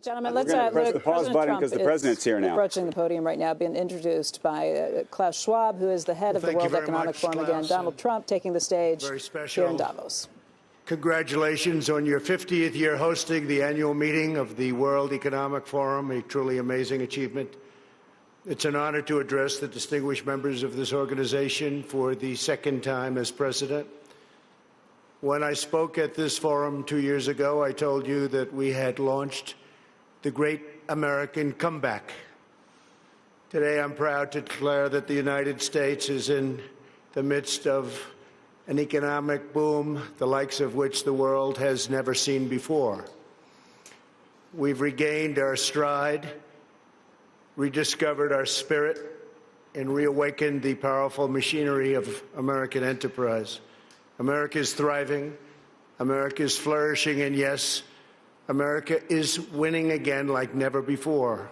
Gentlemen, let's press the pause button because the president's here now. Approaching the podium right now, being introduced by Klaus Schwab, who is the head of the World Economic Forum. Again, Donald Trump taking the stage here in Davos. Congratulations on your 50th year hosting the annual meeting of the World Economic Forum, a truly amazing achievement. It's an honor to address the distinguished members of this organization for the second time as president. When I spoke at this forum 2 years ago, I told you that we had launched the great American comeback. Today, I'm proud to declare that the United States is in the midst of an economic boom, the likes of which the world has never seen before. We've regained our stride, rediscovered our spirit, and reawakened the powerful machinery of American enterprise. America is thriving, America is flourishing, and yes, America is winning again like never before.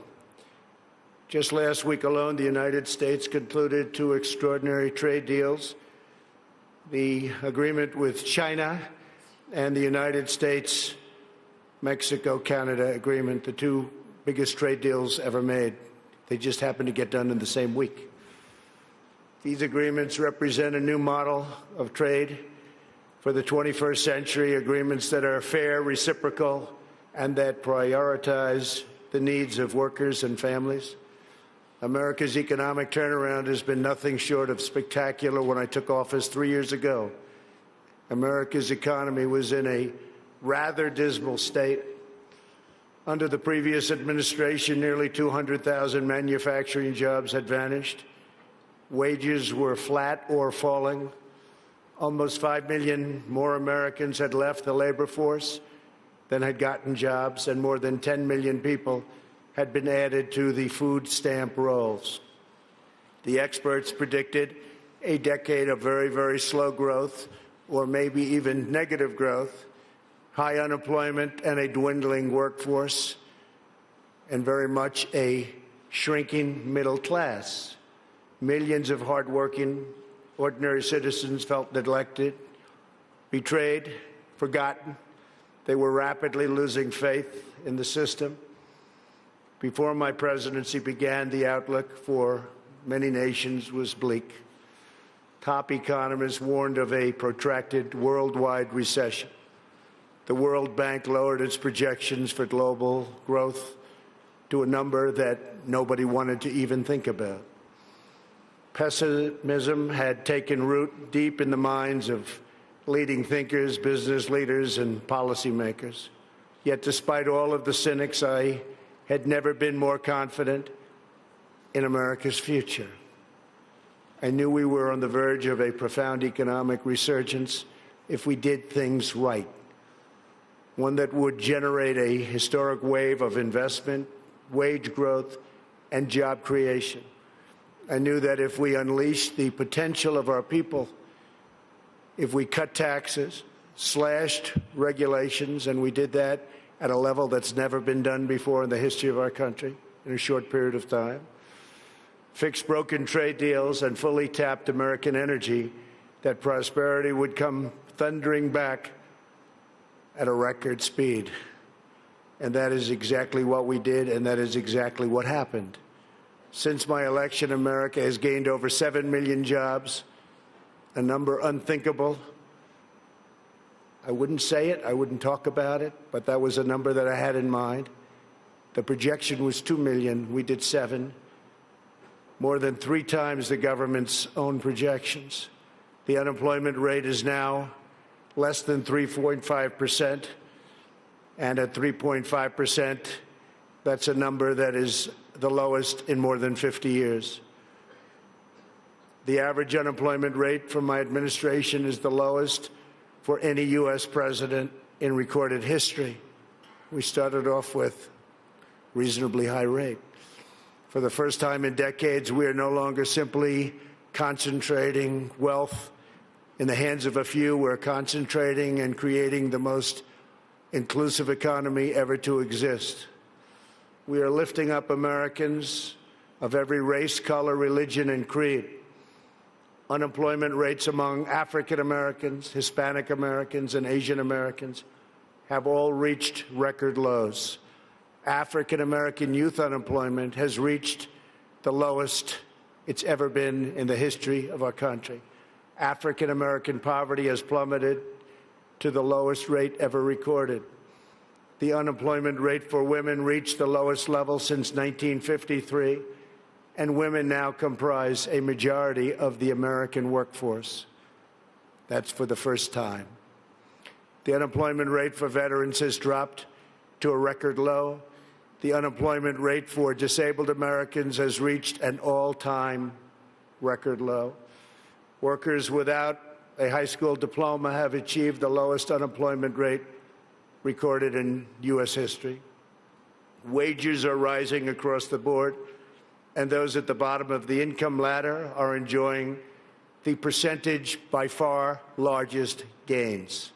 Just last week alone, the United States concluded 2 extraordinary trade deals, the agreement with China and the United States-Mexico-Canada agreement, the 2 biggest trade deals ever made. They just happened to get done in the same week. These agreements represent a new model of trade for the 21st century, agreements that are fair, reciprocal, and that prioritize the needs of workers and families. America's economic turnaround has been nothing short of spectacular. When I took office 3 years ago, America's economy was in a rather dismal state. Under the previous administration, nearly 200,000 manufacturing jobs had vanished. Wages were flat or falling. Almost 5 million more Americans had left the labor force than had gotten jobs, and more than 10 million people had been added to the food stamp rolls. The experts predicted a decade of very, very slow growth, or maybe even negative growth, high unemployment and a dwindling workforce, and very much a shrinking middle class. Millions of hardworking, ordinary citizens felt neglected, betrayed, forgotten. They were rapidly losing faith in the system. Before my presidency began, the outlook for many nations was bleak. Top economists warned of a protracted worldwide recession. The World Bank lowered its projections for global growth to a number that nobody wanted to even think about. Pessimism had taken root deep in the minds of leading thinkers, business leaders, and policymakers. Yet despite all of the cynics, I had never been more confident in America's future. I knew we were on the verge of a profound economic resurgence if we did things right, one that would generate a historic wave of investment, wage growth, and job creation. I knew that if we unleashed the potential of our people, if we cut taxes, slashed regulations, and we did that at a level that's never been done before in the history of our country in a short period of time, fixed broken trade deals, and fully tapped American energy, that prosperity would come thundering back at a record speed. And that is exactly what we did, and that is exactly what happened. Since my election, America has gained over 7 million jobs, a number unthinkable. I wouldn't say it, I wouldn't talk about it, but that was a number that I had in mind. The projection was 2 million, we did 7, more than 3 times the government's own projections. The unemployment rate is now less than 3.5%, and at 3.5%, that's a number that is the lowest in more than 50 years. The average unemployment rate from my administration is the lowest for any U.S. president in recorded history. We started off with a reasonably high rate. For the first time in decades, we are no longer simply concentrating wealth in the hands of a few. We're concentrating and creating the most inclusive economy ever to exist. We are lifting up Americans of every race, color, religion, and creed. Unemployment rates among African Americans, Hispanic Americans, and Asian Americans have all reached record lows. African-American youth unemployment has reached the lowest it's ever been in the history of our country. African-American poverty has plummeted to the lowest rate ever recorded. The unemployment rate for women reached the lowest level since 1953, and women now comprise a majority of the American workforce. That's for the first time. The unemployment rate for veterans has dropped to a record low. The unemployment rate for disabled Americans has reached an all-time record low. Workers without a high school diploma have achieved the lowest unemployment rate recorded in U.S. history. Wages are rising across the board, and those at the bottom of the income ladder are enjoying the percentage by far largest gains.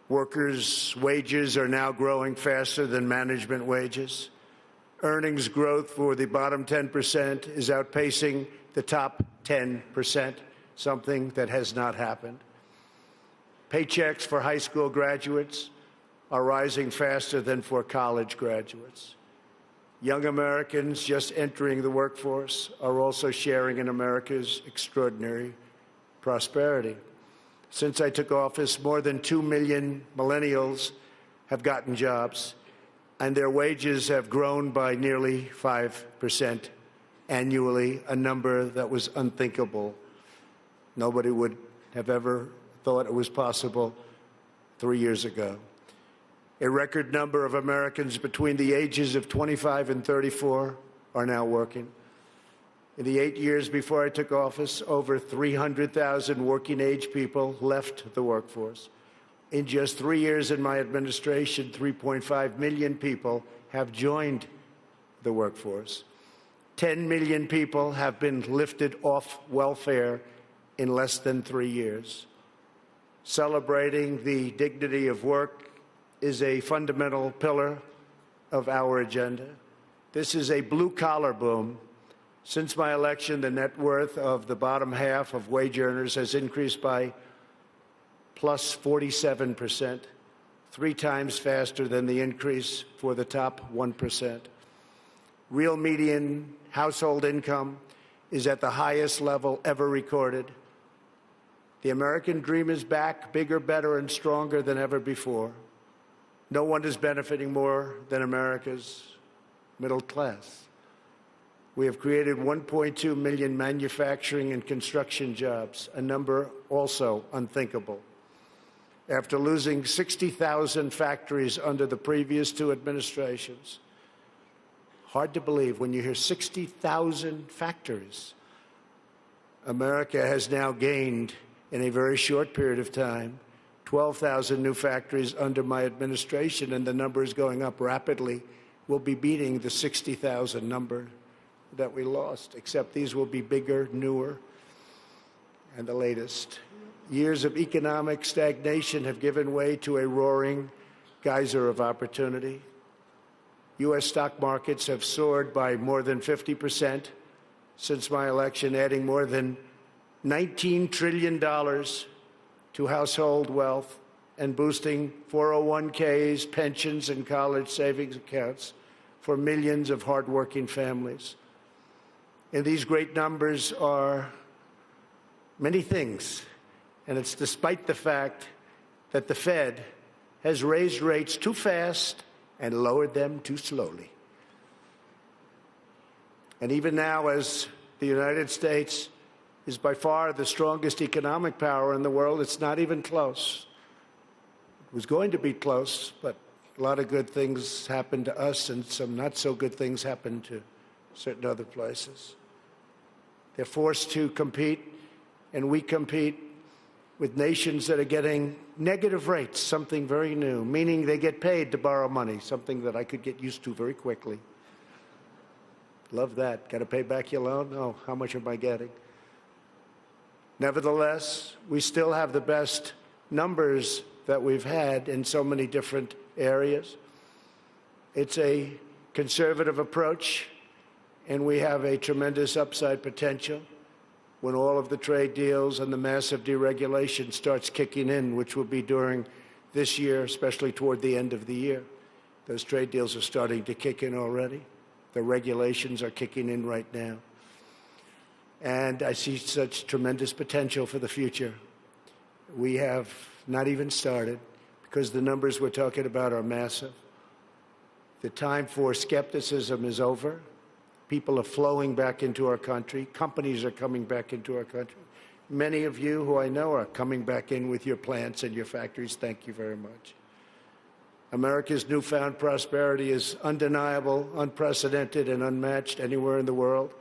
Workers' wages are now growing faster than management wages. Earnings growth for the bottom 10% is outpacing the top 10%, something that has not happened. Paychecks for high school graduates are rising faster than for college graduates. Young Americans just entering the workforce are also sharing in America's extraordinary prosperity. Since I took office, more than 2 million millennials have gotten jobs, and their wages have grown by nearly 5% annually, a number that was unthinkable. Nobody would have ever thought it was possible 3 years ago. A record number of Americans between the ages of 25 and 34 are now working. In the 8 years before I took office, over 300,000 working-age people left the workforce. In just 3 years in my administration, 3.5 million people have joined the workforce. 10 million people have been lifted off welfare in less than 3 years. Celebrating the dignity of work is a fundamental pillar of our agenda. This is a blue-collar boom. Since my election, the net worth of the bottom half of wage earners has increased by plus 47%, 3 times faster than the increase for the top 1%. Real median household income is at the highest level ever recorded. The American dream is back, bigger, better, and stronger than ever before. No one is benefiting more than America's middle class. We have created 1.2 million manufacturing and construction jobs, a number also unthinkable. After losing 60,000 factories under the previous 2 administrations, hard to believe when you hear 60,000 factories. America has now gained, in a very short period of time, 12,000 new factories under my administration, and the number is going up rapidly. We'll be beating the 60,000 number that we lost, except these will be bigger, newer, and the latest. Years of economic stagnation have given way to a roaring geyser of opportunity. U.S. stock markets have soared by more than 50% since my election, adding more than $19 trillion to household wealth and boosting 401ks, pensions, and college savings accounts for millions of hardworking families. And these great numbers are many things, and it's despite the fact that the Fed has raised rates too fast and lowered them too slowly. And even now, as the United States is by far the strongest economic power in the world, it's not even close. It was going to be close, but a lot of good things happened to us and some not so good things happened to certain other places. They're forced to compete, and we compete with nations that are getting negative rates, something very new, meaning they get paid to borrow money, something that I could get used to very quickly. Love that. Got to pay back your loan? Oh, how much am I getting? Nevertheless, we still have the best numbers that we've had in so many different areas. It's a conservative approach, and we have a tremendous upside potential when all of the trade deals and the massive deregulation starts kicking in, which will be during this year, especially toward the end of the year. Those trade deals are starting to kick in already. The regulations are kicking in right now. And I see such tremendous potential for the future. We have not even started because the numbers we're talking about are massive. The time for skepticism is over. People are flowing back into our country. Companies are coming back into our country. Many of you who I know are coming back in with your plants and your factories. Thank you very much. America's newfound prosperity is undeniable, unprecedented, and unmatched anywhere in the world.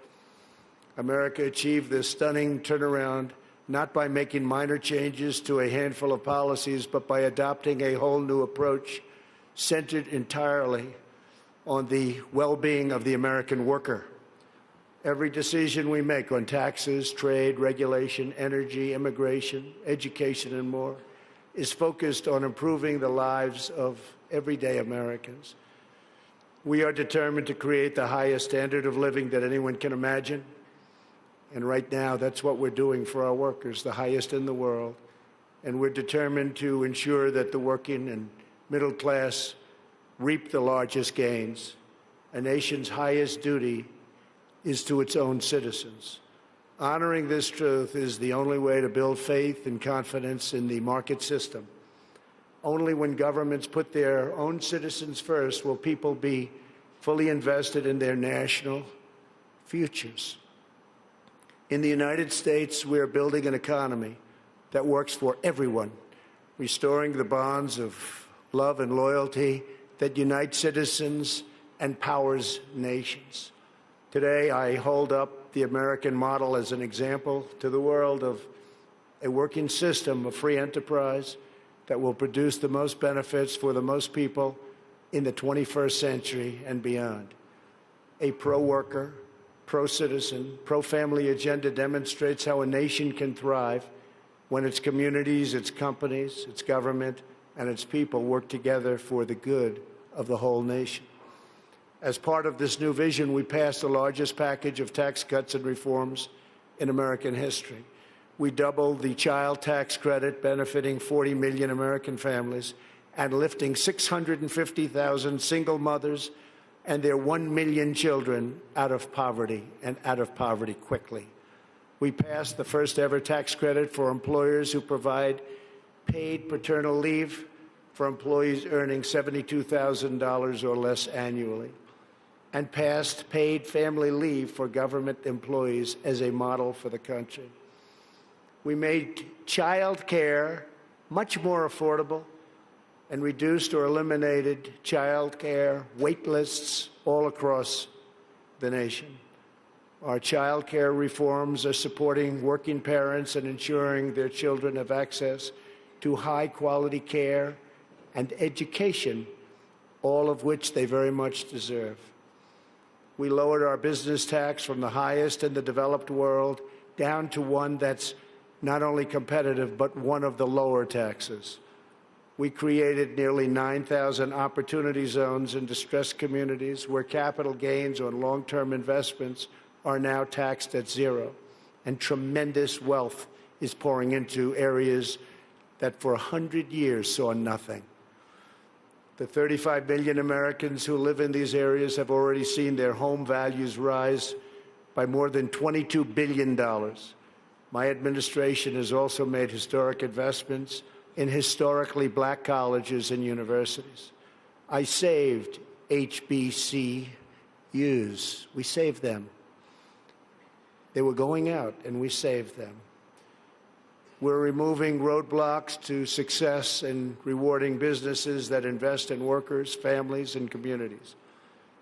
America achieved this stunning turnaround not by making minor changes to a handful of policies, but by adopting a whole new approach centered entirely on the well-being of the American worker. Every decision we make on taxes, trade, regulation, energy, immigration, education, and more is focused on improving the lives of everyday Americans. We are determined to create the highest standard of living that anyone can imagine. And right now, that's what we're doing for our workers, the highest in the world. And we're determined to ensure that the working and middle class reap the largest gains. A nation's highest duty is to its own citizens. Honoring this truth is the only way to build faith and confidence in the market system. Only when governments put their own citizens first will people be fully invested in their national futures. In the United States, we are building an economy that works for everyone, restoring the bonds of love and loyalty that unite citizens and powers nations. Today, I hold up the American model as an example to the world of a working system of free enterprise that will produce the most benefits for the most people in the 21st century and beyond. A pro-worker, pro-citizen, pro-family agenda demonstrates how a nation can thrive when its communities, its companies, its government, and its people work together for the good of the whole nation. As part of this new vision, we passed the largest package of tax cuts and reforms in American history. We doubled the child tax credit, benefiting 40 million American families, and lifting 650,000 single mothers and their 1 million children out of poverty, and out of poverty quickly. We passed the first ever tax credit for employers who provide paid paternal leave for employees earning $72,000 or less annually, and passed paid family leave for government employees as a model for the country. We made child care much more affordable and reduced or eliminated child care wait lists all across the nation. Our child care reforms are supporting working parents and ensuring their children have access to high-quality care and education, all of which they very much deserve. We lowered our business tax from the highest in the developed world down to one that's not only competitive, but one of the lower taxes. We created nearly 9,000 opportunity zones in distressed communities where capital gains on long-term investments are now taxed at zero, and tremendous wealth is pouring into areas that for 100 years saw nothing. The 35 million Americans who live in these areas have already seen their home values rise by more than $22 billion. My administration has also made historic investments in historically black colleges and universities. I saved HBCUs. We saved them. They were going out, and we saved them. We're removing roadblocks to success and rewarding businesses that invest in workers, families, and communities.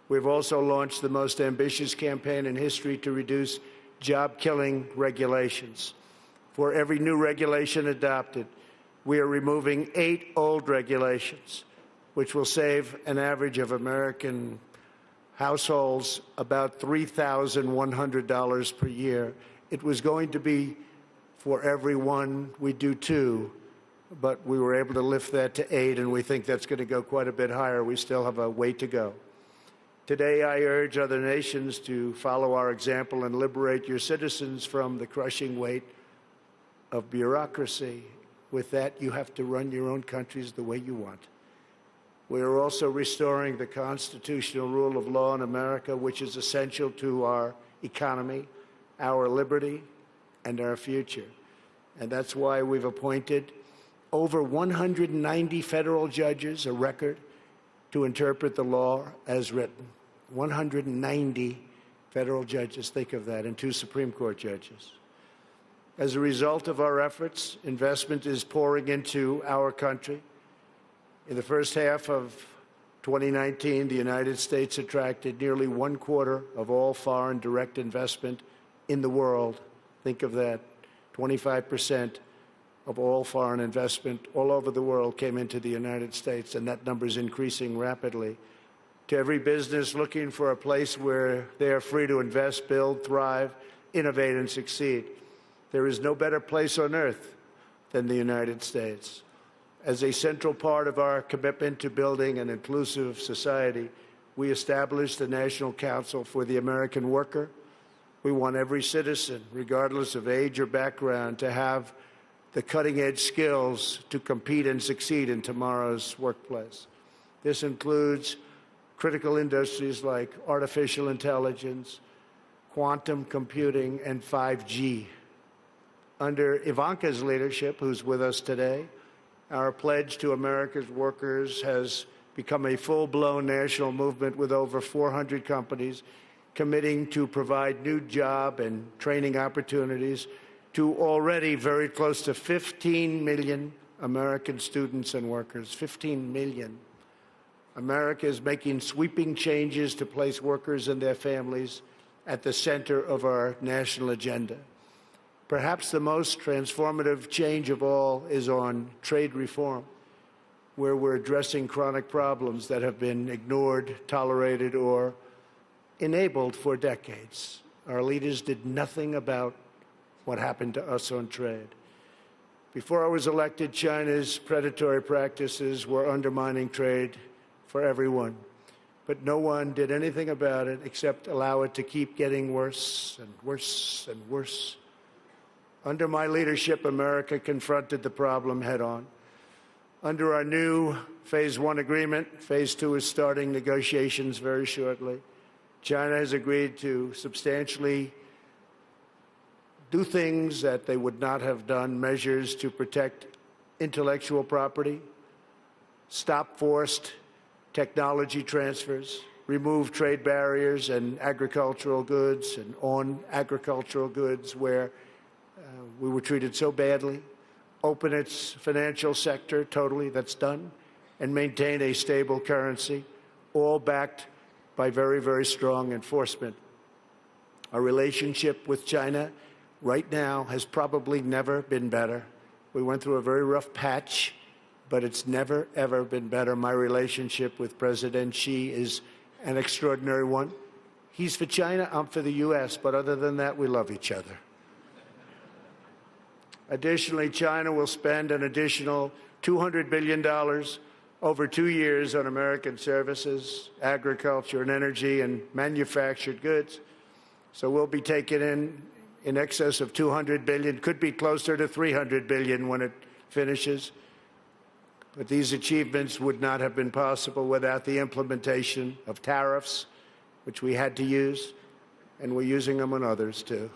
We've also launched the most ambitious campaign in history to reduce job-killing regulations. For every new regulation adopted, we are removing 8 old regulations, which will save an average of American households about $3,100 per year. It was going to be for every one, we do 2, but we were able to lift that to 8, and we think that's going to go quite a bit higher. We still have a way to go. Today, I urge other nations to follow our example and liberate your citizens from the crushing weight of bureaucracy. With that, you have to run your own countries the way you want. We are also restoring the constitutional rule of law in America, which is essential to our economy, our liberty, and our future. And that's why we've appointed over 190 federal judges, a record, to interpret the law as written. 190 federal judges, think of that, and 2 Supreme Court judges. As a result of our efforts, investment is pouring into our country. In the first half of 2019, the United States attracted nearly 1/4 of all foreign direct investment in the world. Think of that. 25% of all foreign investment all over the world came into the United States, and that number is increasing rapidly. To every business looking for a place where they are free to invest, build, thrive, innovate, and succeed, there is no better place on earth than the United States. As a central part of our commitment to building an inclusive society, we established the National Council for the American Worker. We want every citizen, regardless of age or background, to have the cutting-edge skills to compete and succeed in tomorrow's workplace. This includes critical industries like artificial intelligence, quantum computing, and 5G. Under Ivanka's leadership, who's with us today, our pledge to America's workers has become a full-blown national movement with over 400 companies committing to provide new job and training opportunities to already very close to 15 million American students and workers. 15 million. America is making sweeping changes to place workers and their families at the center of our national agenda. Perhaps the most transformative change of all is on trade reform, where we're addressing chronic problems that have been ignored, tolerated, or enabled for decades. Our leaders did nothing about what happened to us on trade. Before I was elected, China's predatory practices were undermining trade for everyone. But no one did anything about it except allow it to keep getting worse and worse and worse. Under my leadership, America confronted the problem head-on. Under our new Phase 1 agreement, Phase 2 is starting negotiations very shortly. China has agreed to substantially do things that they would not have done, measures to protect intellectual property, stop forced technology transfers, remove trade barriers and agricultural goods and on agricultural goods where we were treated so badly, open its financial sector totally, that's done, and maintain a stable currency, all backed by very, very strong enforcement. Our relationship with China right now has probably never been better. We went through a very rough patch, but it's never, ever been better. My relationship with President Xi is an extraordinary one. He's for China, I'm for the U.S., but other than that, we love each other. Additionally, China will spend an additional $200 billion over 2 years on American services, agriculture and energy, and manufactured goods. So we'll be taking in excess of $200 billion, could be closer to $300 billion when it finishes. But these achievements would not have been possible without the implementation of tariffs, which we had to use, and we're using them on others too.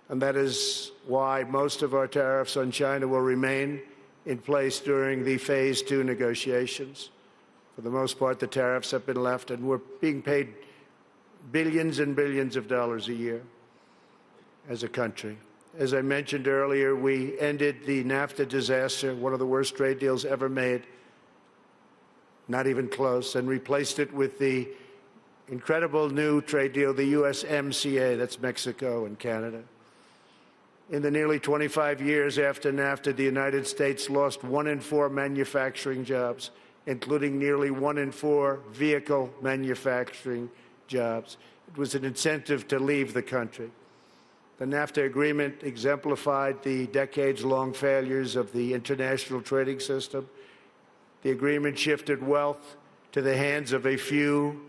And that is why most of our tariffs on China will remain in place during the Phase 2 negotiations. For the most part, the tariffs have been left, and we're being paid billions and billions of dollars a year as a country. As I mentioned earlier, we ended the NAFTA disaster, one of the worst trade deals ever made, not even close, and replaced it with the incredible new trade deal, the USMCA, that's Mexico and Canada. In the nearly 25 years after NAFTA, the United States lost 1 in 4 manufacturing jobs, including nearly 1 in 4 vehicle manufacturing jobs. It was an incentive to leave the country. The NAFTA agreement exemplified the decades-long failures of the international trading system. The agreement shifted wealth to the hands of a few,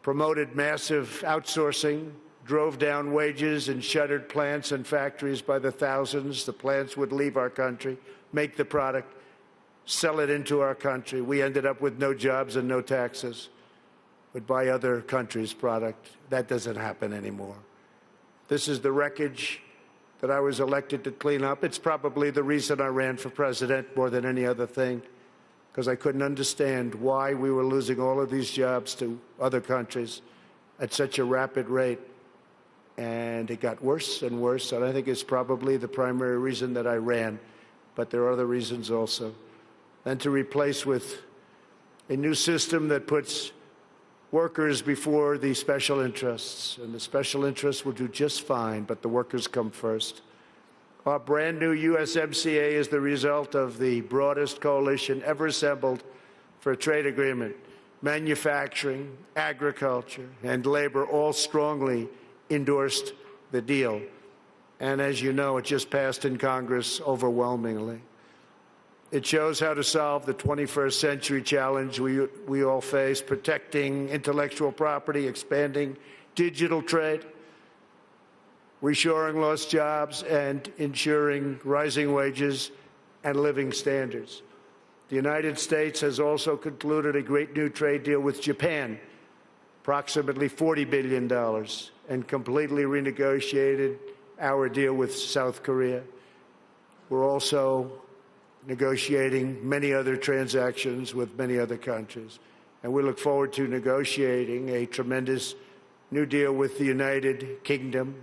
promoted massive outsourcing, drove down wages, and shuttered plants and factories by the thousands. The plants would leave our country, make the product, sell it into our country. We ended up with no jobs and no taxes. Would buy other countries' product. That doesn't happen anymore. This is the wreckage that I was elected to clean up. It's probably the reason I ran for president more than any other thing, because I couldn't understand why we were losing all of these jobs to other countries at such a rapid rate. And it got worse and worse, and I think it's probably the primary reason that I ran, but there are other reasons also. And to replace with a new system that puts workers before the special interests, and the special interests will do just fine, but the workers come first. Our brand new USMCA is the result of the broadest coalition ever assembled for a trade agreement. Manufacturing, agriculture, and labor all strongly endorsed the deal. And as you know, it just passed in Congress overwhelmingly. It shows how to solve the 21st century challenge we all face, protecting intellectual property, expanding digital trade, reshoring lost jobs, and ensuring rising wages and living standards. The United States has also concluded a great new trade deal with Japan, approximately $40 billion, and completely renegotiated our deal with South Korea. We're also negotiating many other transactions with many other countries. And we look forward to negotiating a tremendous new deal with the United Kingdom.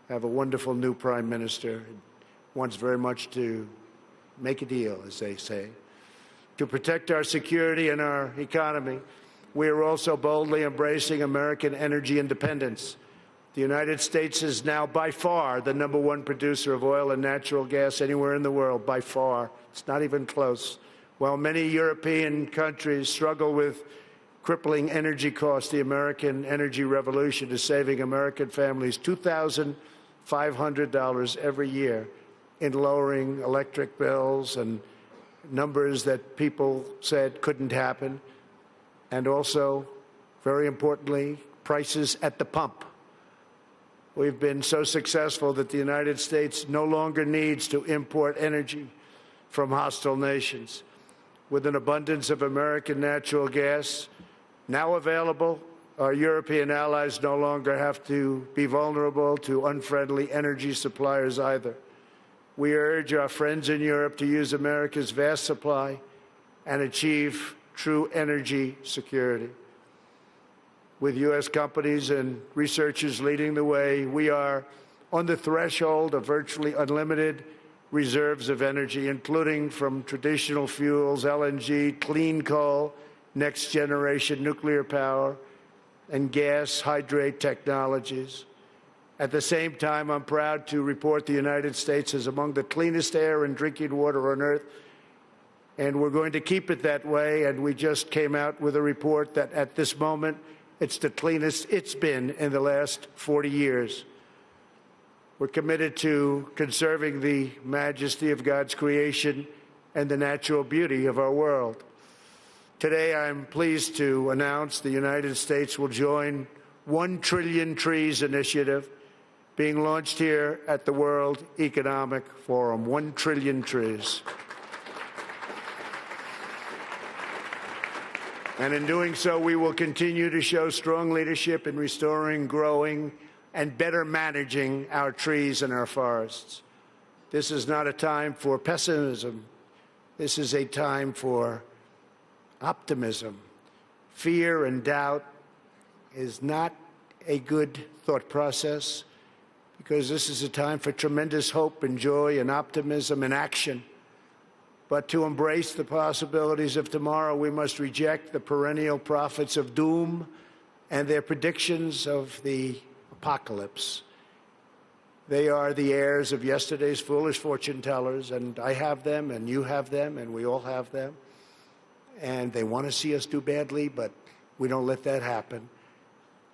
Have a wonderful new prime minister, wants very much to make a deal, as they say. To protect our security and our economy, we are also boldly embracing American energy independence. The United States is now by far the #1 producer of oil and natural gas anywhere in the world, by far. It's not even close. While many European countries struggle with crippling energy costs, the American energy revolution is saving American families $2,500 every year in lowering electric bills, and numbers that people said couldn't happen. And also, very importantly, prices at the pump. We've been so successful that the United States no longer needs to import energy from hostile nations. With an abundance of American natural gas now available, our European allies no longer have to be vulnerable to unfriendly energy suppliers either. We urge our friends in Europe to use America's vast supply and achieve true energy security. With U.S. companies and researchers leading the way, we are on the threshold of virtually unlimited reserves of energy, including from traditional fuels, LNG, clean coal, next-generation nuclear power, and gas hydrate technologies. At the same time, I'm proud to report the United States is among the cleanest air and drinking water on Earth, and we're going to keep it that way. And we just came out with a report that at this moment, it's the cleanest it's been in the last 40 years. We're committed to conserving the majesty of God's creation and the natural beauty of our world. Today, I'm pleased to announce the United States will join 1 Trillion Trees initiative being launched here at the World Economic Forum. 1 trillion trees. And in doing so, we will continue to show strong leadership in restoring, growing, and better managing our trees and our forests. This is not a time for pessimism. This is a time for optimism. Fear and doubt is not a good thought process, because this is a time for tremendous hope and joy and optimism and action. But to embrace the possibilities of tomorrow, we must reject the perennial prophets of doom and their predictions of the apocalypse. They are the heirs of yesterday's foolish fortune tellers, and I have them, and you have them, and we all have them. And they want to see us do badly, but we don't let that happen.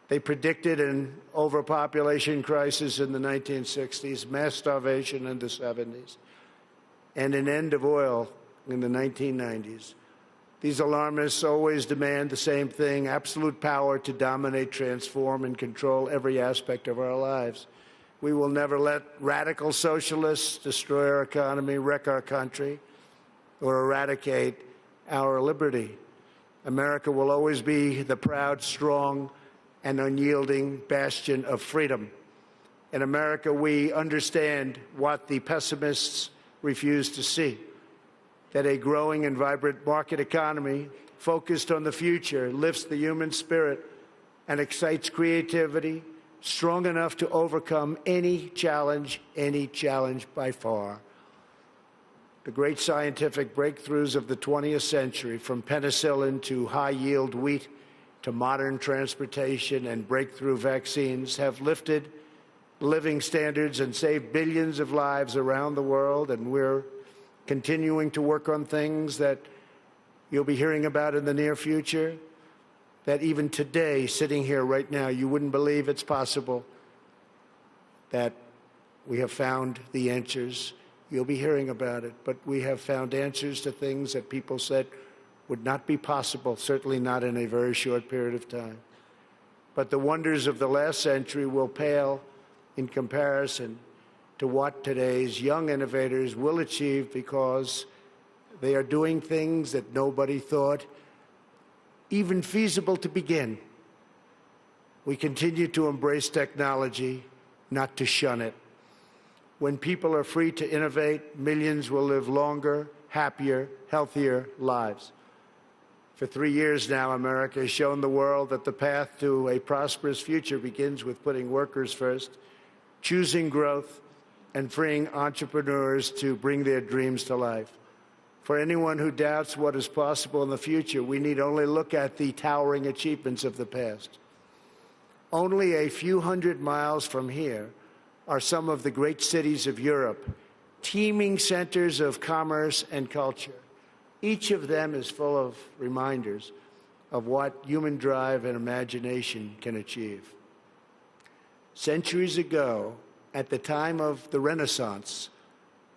They predicted an overpopulation crisis in the 1960s, mass starvation in the 70s, and an end of oil in the 1990s. These alarmists always demand the same thing: absolute power to dominate, transform, and control every aspect of our lives. We will never let radical socialists destroy our economy, wreck our country. or eradicate our liberty. America will always be the proud, strong, and unyielding bastion of freedom. In America, we understand what the pessimists refuse to see, that a growing and vibrant market economy focused on the future lifts the human spirit and excites creativity strong enough to overcome any challenge by far. The great scientific breakthroughs of the 20th century, from penicillin to high-yield wheat to modern transportation and breakthrough vaccines, have lifted living standards and saved billions of lives around the world, and we're continuing to work on things that you'll be hearing about in the near future, that even today, sitting here right now, you wouldn't believe it's possible that we have found the answers. You'll be hearing about it, but we have found answers to things that people said would not be possible, certainly not in a very short period of time. But the wonders of the last century will pale in comparison to what today's young innovators will achieve, because they are doing things that nobody thought even feasible to begin. We continue to embrace technology, not to shun it. When people are free to innovate, millions will live longer, happier, healthier lives. For 3 years now, America has shown the world that the path to a prosperous future begins with putting workers first, choosing growth, and freeing entrepreneurs to bring their dreams to life. For anyone who doubts what is possible in the future, we need only look at the towering achievements of the past. Only a few hundred miles from here are some of the great cities of Europe, teeming centers of commerce and culture. Each of them is full of reminders of what human drive and imagination can achieve. Centuries ago, at the time of the Renaissance,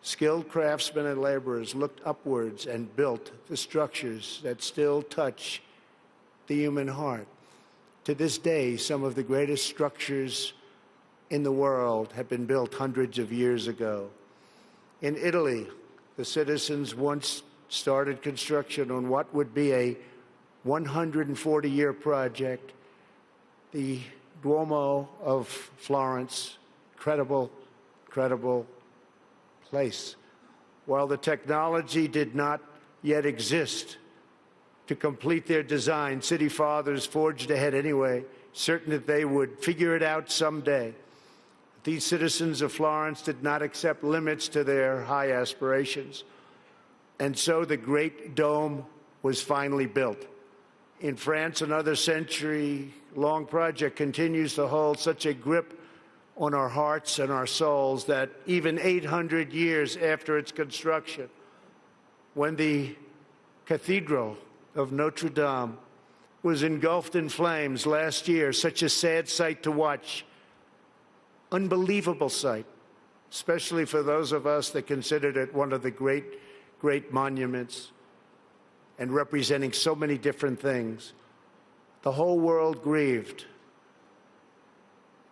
skilled craftsmen and laborers looked upwards and built the structures that still touch the human heart. To this day, some of the greatest structures in the world have been built hundreds of years ago. In Italy, the citizens once started construction on what would be a 140-year project, the Duomo of Florence. Incredible, incredible place. While the technology did not yet exist to complete their design, city fathers forged ahead anyway, certain that they would figure it out someday. These citizens of Florence did not accept limits to their high aspirations, and so the Great Dome was finally built. In France, another century-long project continues to hold such a grip on our hearts and our souls that even 800 years after its construction, when the Cathedral of Notre Dame was engulfed in flames last year, such a sad sight to watch, unbelievable sight, especially for those of us that considered it one of the great monuments and representing so many different things. The whole world grieved.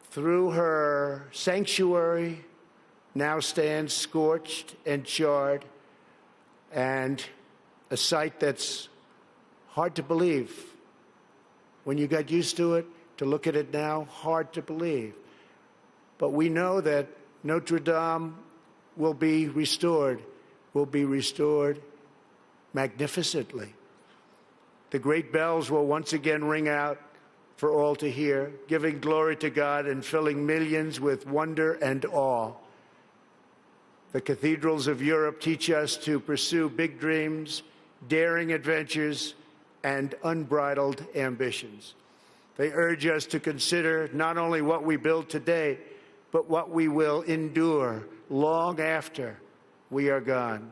Through her sanctuary now stands scorched and charred, and a sight that's hard to believe. When you got used to it, to look at it now, hard to believe. But we know that Notre Dame will be restored magnificently. The great bells will once again ring out for all to hear, giving glory to God and filling millions with wonder and awe. The cathedrals of Europe teach us to pursue big dreams, daring adventures, and unbridled ambitions. They urge us to consider not only what we build today, but what we will endure long after we are gone.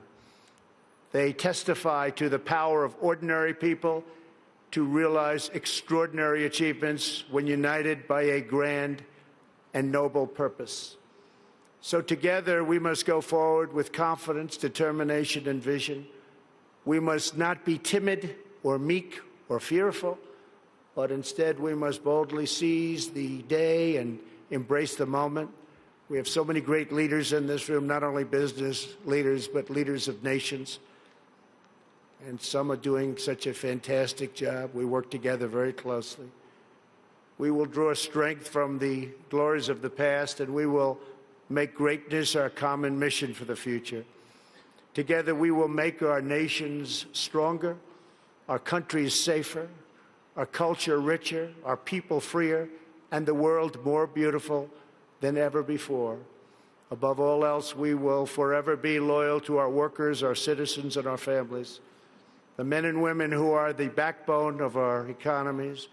They testify to the power of ordinary people to realize extraordinary achievements when united by a grand and noble purpose. So together we must go forward with confidence, determination, and vision. We must not be timid or meek or fearful, but instead we must boldly seize the day and embrace the moment. We have so many great leaders in this room, not only business leaders, but leaders of nations. and some are doing such a fantastic job. We work together very closely. We will draw strength from the glories of the past, and we will make greatness our common mission for the future. Together, we will make our nations stronger, our countries safer, our culture richer, our people freer, and the world more beautiful than ever before. Above all else, we will forever be loyal to our workers, our citizens, and our families, the men and women who are the backbone of our economies,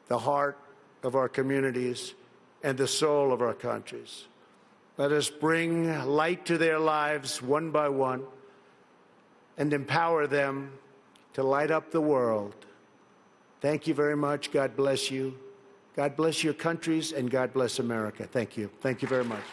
the heart of our communities, and the soul of our countries. Let us bring light to their lives one by one and empower them to light up the world. Thank you very much. God bless you. God bless your countries, and God bless America. Thank you. Thank you very much.